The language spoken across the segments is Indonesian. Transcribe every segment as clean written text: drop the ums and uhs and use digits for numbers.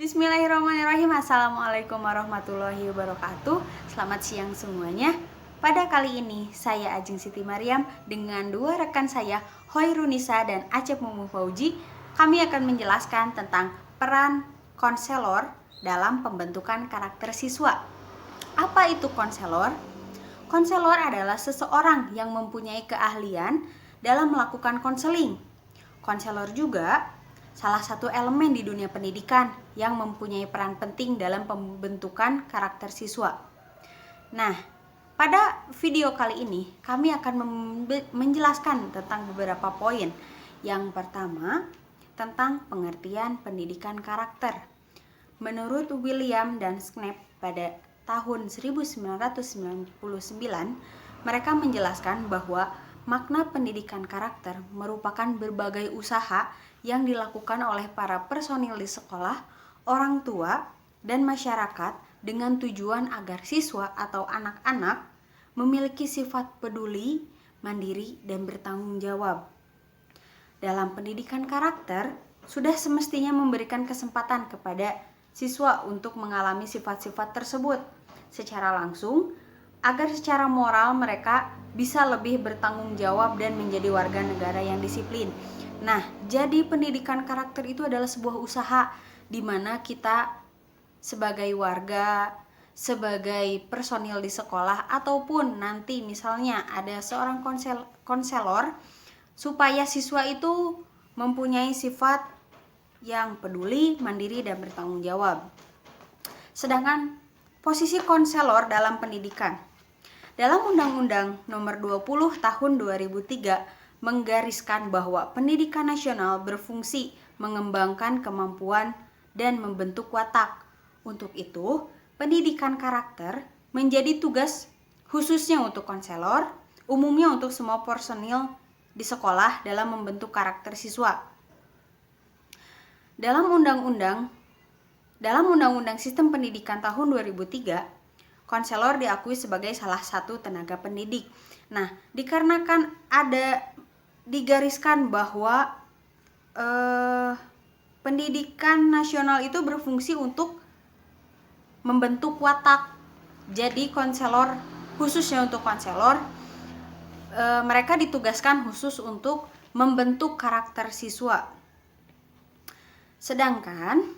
Bismillahirrahmanirrahim. Assalamualaikum warahmatullahi wabarakatuh. Selamat siang semuanya. Pada kali ini saya Ajeng Siti Maryam dengan dua rekan saya Hoirunisa dan Acep Mumu Fauji. Kami akan menjelaskan tentang peran konselor dalam pembentukan karakter siswa. Apa itu konselor? Konselor adalah seseorang yang mempunyai keahlian dalam melakukan konseling. Konselor juga salah satu elemen di dunia pendidikan yang mempunyai peran penting dalam pembentukan karakter siswa. Nah, pada video kali ini kami akan menjelaskan tentang beberapa poin. Yang pertama, tentang pengertian pendidikan karakter. Menurut William dan Snape pada tahun 1999, mereka menjelaskan bahwa makna pendidikan karakter merupakan berbagai usaha yang dilakukan oleh para personil di sekolah, orang tua, dan masyarakat dengan tujuan agar siswa atau anak-anak memiliki sifat peduli, mandiri, dan bertanggung jawab. Dalam pendidikan karakter, sudah semestinya memberikan kesempatan kepada siswa untuk mengalami sifat-sifat tersebut secara langsung, agar secara moral mereka bisa lebih bertanggung jawab dan menjadi warga negara yang disiplin. Nah, jadi pendidikan karakter itu adalah sebuah usaha di mana kita sebagai warga, sebagai personil di sekolah, ataupun nanti misalnya ada seorang konselor, supaya siswa itu mempunyai sifat yang peduli, mandiri, dan bertanggung jawab. Sedangkan posisi konselor dalam pendidikan. Dalam Undang-Undang Nomor 20 Tahun 2003 menggariskan bahwa pendidikan nasional berfungsi mengembangkan kemampuan dan membentuk watak. Untuk itu, pendidikan karakter menjadi tugas khususnya untuk konselor, umumnya untuk semua personil di sekolah dalam membentuk karakter siswa. Dalam Undang-Undang Sistem Pendidikan tahun 2003, konselor diakui sebagai salah satu tenaga pendidik. Nah, dikarenakan digariskan bahwa pendidikan nasional itu berfungsi untuk membentuk watak. Jadi konselor, khususnya untuk konselor, mereka ditugaskan khusus untuk membentuk karakter siswa. Sedangkan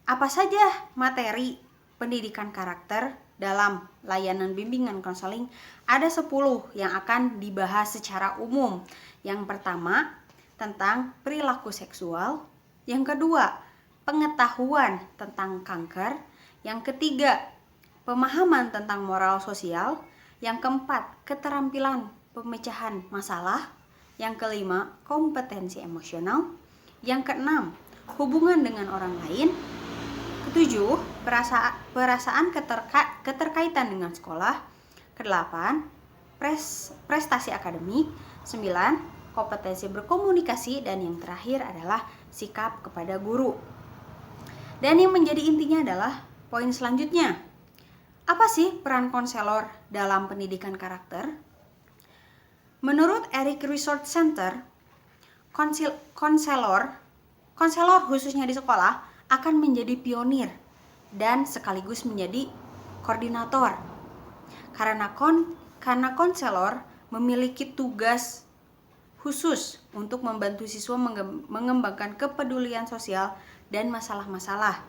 apa saja materi pendidikan karakter dalam layanan bimbingan konseling? Ada 10 yang akan dibahas secara umum. Yang pertama, tentang perilaku seksual. Yang kedua, pengetahuan tentang kanker. Yang ketiga, pemahaman tentang moral sosial. Yang keempat, keterampilan pemecahan masalah. Yang kelima, kompetensi emosional. Yang keenam, hubungan dengan orang lain. Ketujuh, perasaan keterkaitan dengan sekolah. Kedelapan, prestasi akademik. 9, kompetensi berkomunikasi. Dan yang terakhir adalah sikap kepada guru. Dan yang menjadi intinya adalah poin selanjutnya. Apa sih peran konselor dalam pendidikan karakter? Menurut Eric Resource Center, konselor khususnya di sekolah akan menjadi pionir dan sekaligus menjadi koordinator. Karena konselor memiliki tugas khusus untuk membantu siswa mengembangkan kepedulian sosial dan masalah-masalah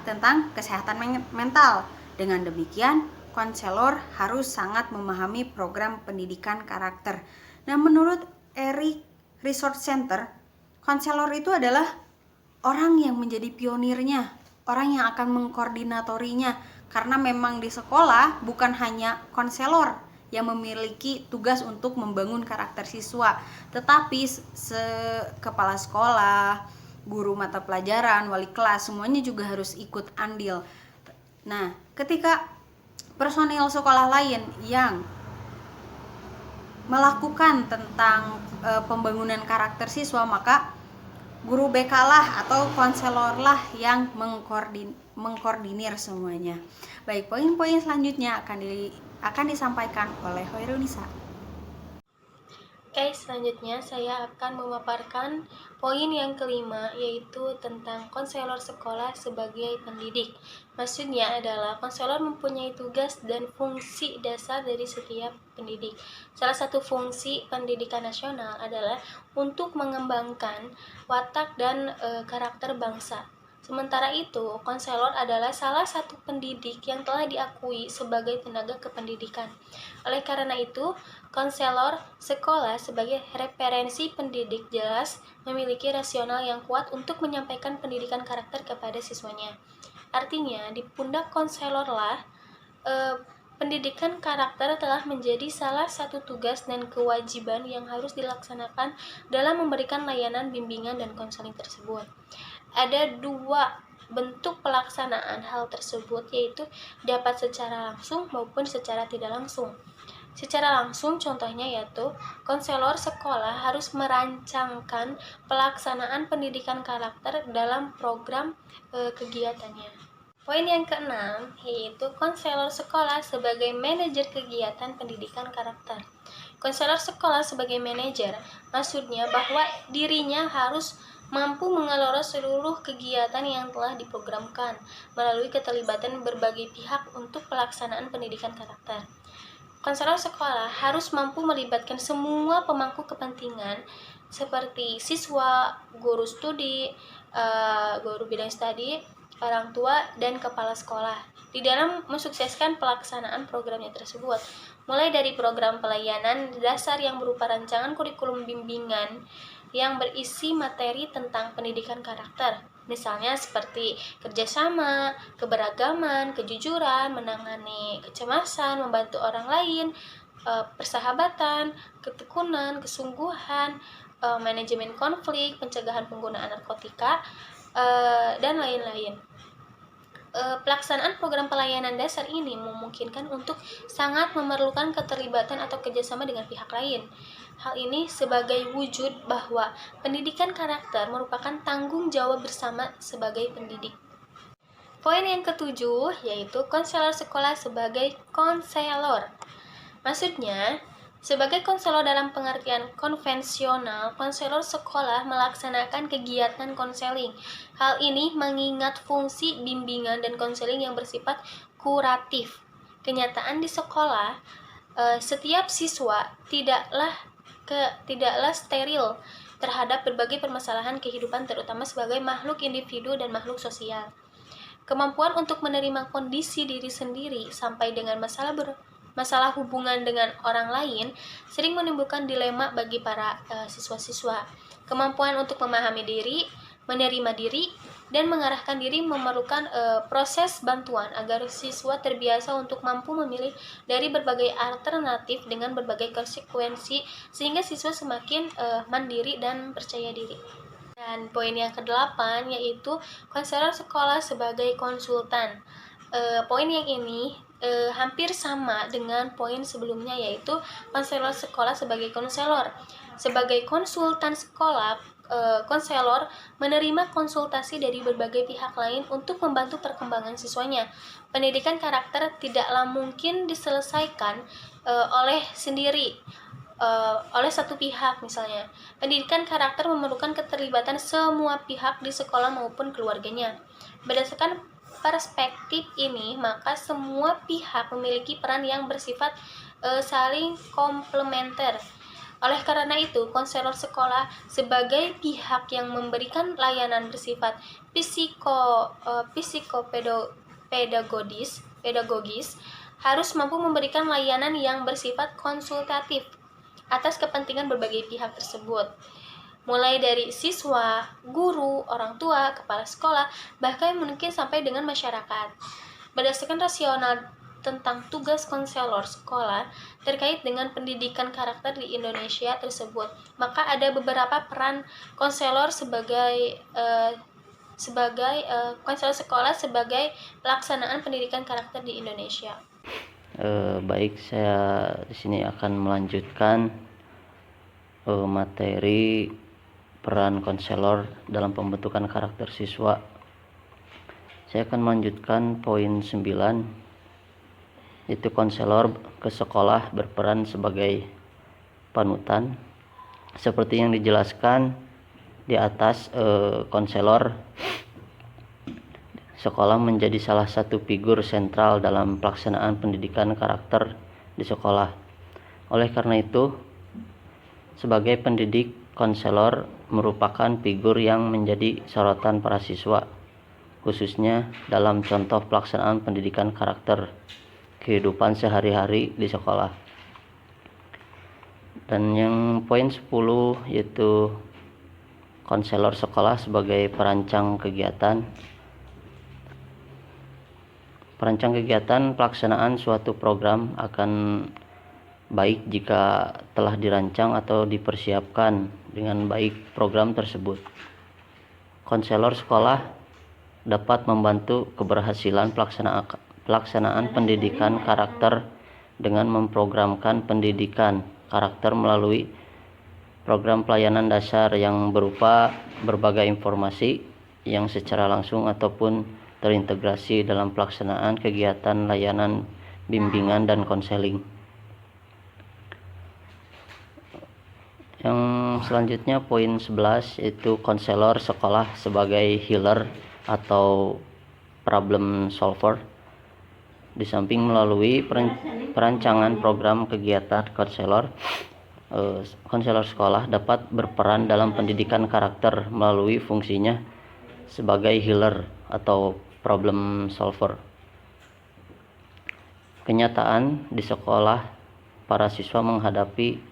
tentang kesehatan mental. Dengan demikian, konselor harus sangat memahami program pendidikan karakter. Nah, menurut Eric Resource Center, konselor itu adalah orang yang menjadi pionirnya, orang yang akan mengkoordinatorinya, karena memang di sekolah bukan hanya konselor yang memiliki tugas untuk membangun karakter siswa, tetapi kepala sekolah, guru mata pelajaran, wali kelas, semuanya juga harus ikut andil. Nah, ketika personil sekolah lain yang melakukan tentang pembangunan karakter siswa, maka guru BK lah atau konselor lah yang mengkoordinir semuanya. Baik, poin-poin selanjutnya akan disampaikan oleh Hoirunisa. Oke, selanjutnya saya akan memaparkan poin yang kelima, yaitu tentang konselor sekolah sebagai pendidik. Maksudnya adalah konselor mempunyai tugas dan fungsi dasar dari setiap pendidik. Salah satu fungsi pendidikan nasional adalah untuk mengembangkan watak dan karakter bangsa. Sementara itu, konselor adalah salah satu pendidik yang telah diakui sebagai tenaga kependidikan. Oleh karena itu, konselor sekolah sebagai referensi pendidik jelas memiliki rasional yang kuat untuk menyampaikan pendidikan karakter kepada siswanya. Artinya, di pundak konselor lah pendidikan karakter telah menjadi salah satu tugas dan kewajiban yang harus dilaksanakan dalam memberikan layanan bimbingan dan konseling tersebut. Ada dua bentuk pelaksanaan hal tersebut, yaitu dapat secara langsung maupun secara tidak langsung. Secara langsung contohnya yaitu konselor sekolah harus merancangkan pelaksanaan pendidikan karakter dalam program kegiatannya. Poin yang keenam yaitu konselor sekolah sebagai manajer kegiatan pendidikan karakter. Konselor sekolah sebagai manajer maksudnya bahwa dirinya harus mampu mengelola seluruh kegiatan yang telah diprogramkan melalui keterlibatan berbagai pihak untuk pelaksanaan pendidikan karakter. Konselor sekolah harus mampu melibatkan semua pemangku kepentingan seperti siswa, guru studi, guru bidang studi, orang tua, dan kepala sekolah di dalam mensukseskan pelaksanaan programnya tersebut. Mulai dari program pelayanan dasar yang berupa rancangan kurikulum bimbingan yang berisi materi tentang pendidikan karakter, misalnya seperti kerjasama, keberagaman, kejujuran, menangani kecemasan, membantu orang lain, persahabatan, ketekunan, kesungguhan, manajemen konflik, pencegahan penggunaan narkotika, dan lain-lain. Pelaksanaan program pelayanan dasar ini memungkinkan untuk sangat memerlukan keterlibatan atau kerjasama dengan pihak lain. Hal ini sebagai wujud bahwa pendidikan karakter merupakan tanggung jawab bersama sebagai pendidik. Poin yang ketujuh yaitu konselor sekolah sebagai konselor. Maksudnya, sebagai konselor dalam pengertian konvensional, konselor sekolah melaksanakan kegiatan konseling. Hal ini mengingat fungsi bimbingan dan konseling yang bersifat kuratif. Kenyataan di sekolah, setiap siswa tidaklah steril terhadap berbagai permasalahan kehidupan, terutama sebagai makhluk individu dan makhluk sosial. Kemampuan untuk menerima kondisi diri sendiri sampai dengan masalah hubungan dengan orang lain sering menimbulkan dilema bagi para siswa-siswa. Kemampuan untuk memahami diri, menerima diri, dan mengarahkan diri memerlukan proses bantuan agar siswa terbiasa untuk mampu memilih dari berbagai alternatif dengan berbagai konsekuensi sehingga siswa semakin mandiri dan percaya diri. Dan poin yang ke-8 yaitu konselor sekolah sebagai konsultan. Poin yang ini hampir sama dengan poin sebelumnya, yaitu konselor sekolah sebagai konselor. Sebagai konsultan sekolah, konselor menerima konsultasi dari berbagai pihak lain untuk membantu perkembangan siswanya. Pendidikan karakter tidaklah mungkin diselesaikan oleh satu pihak. Misalnya, pendidikan karakter memerlukan keterlibatan semua pihak di sekolah maupun keluarganya. Berdasarkan perspektif ini, maka semua pihak memiliki peran yang bersifat saling komplementer. Oleh karena itu, konselor sekolah sebagai pihak yang memberikan layanan bersifat psikopedagogis harus mampu memberikan layanan yang bersifat konsultatif atas kepentingan berbagai pihak tersebut, mulai dari siswa, guru, orang tua, kepala sekolah, bahkan mungkin sampai dengan masyarakat. Berdasarkan rasional tentang tugas konselor sekolah terkait dengan pendidikan karakter di Indonesia tersebut, maka ada beberapa peran konselor sebagai konselor sekolah sebagai pelaksanaan pendidikan karakter di Indonesia. Baik, saya di sini akan melanjutkan materi peran konselor dalam pembentukan karakter siswa. Saya akan melanjutkan poin 9, yaitu konselor ke sekolah berperan sebagai panutan. Seperti yang dijelaskan di atas, konselor sekolah menjadi salah satu figur sentral dalam pelaksanaan pendidikan karakter di sekolah. Oleh karena itu, sebagai pendidik, konselor merupakan figur yang menjadi sorotan para siswa, khususnya dalam contoh pelaksanaan pendidikan karakter kehidupan sehari-hari di sekolah. Dan yang poin 10 yaitu konselor sekolah sebagai perancang kegiatan. Perancang kegiatan pelaksanaan suatu program akan baik jika telah dirancang atau dipersiapkan dengan baik program tersebut. Konselor sekolah dapat membantu keberhasilan pelaksanaan pendidikan karakter dengan memprogramkan pendidikan karakter melalui program pelayanan dasar yang berupa berbagai informasi yang secara langsung ataupun terintegrasi dalam pelaksanaan kegiatan layanan bimbingan dan konseling. Yang selanjutnya poin 11 yaitu konselor sekolah sebagai healer atau problem solver. Di samping melalui perancangan program kegiatan konselor sekolah dapat berperan dalam pendidikan karakter melalui fungsinya sebagai healer atau problem solver. Kenyataan di sekolah, para siswa menghadapi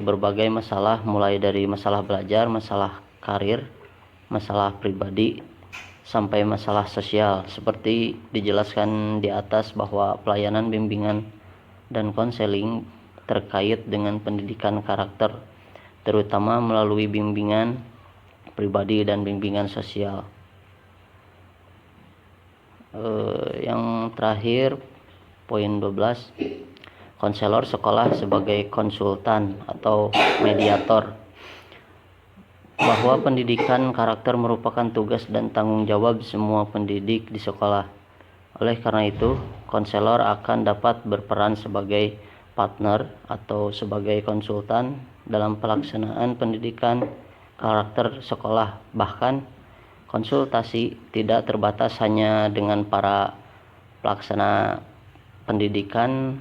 berbagai masalah, mulai dari masalah belajar, masalah karir, masalah pribadi, sampai masalah sosial. Seperti dijelaskan di atas bahwa pelayanan bimbingan dan konseling terkait dengan pendidikan karakter, terutama melalui bimbingan pribadi dan bimbingan sosial. Yang terakhir poin 12, konselor sekolah sebagai konsultan atau mediator, bahwa pendidikan karakter merupakan tugas dan tanggung jawab semua pendidik di sekolah. Oleh karena itu, konselor akan dapat berperan sebagai partner atau sebagai konsultan dalam pelaksanaan pendidikan karakter sekolah. Bahkan konsultasi tidak terbatas hanya dengan para pelaksana pendidikan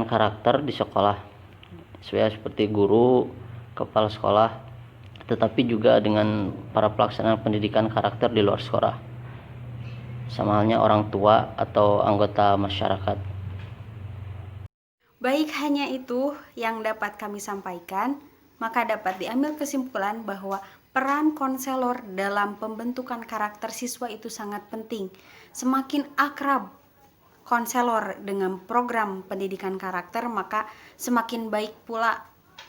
karakter di sekolah, seperti guru, kepala sekolah, tetapi juga dengan para pelaksana pendidikan karakter di luar sekolah, sama halnya orang tua atau anggota masyarakat. Baik, hanya itu yang dapat kami sampaikan. Maka dapat diambil kesimpulan bahwa peran konselor dalam pembentukan karakter siswa itu sangat penting. Semakin akrab konselor dengan program pendidikan karakter, maka semakin baik pula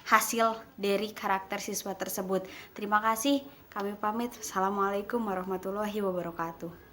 hasil dari karakter siswa tersebut. Terima kasih, kami pamit. Assalamualaikum warahmatullahi wabarakatuh.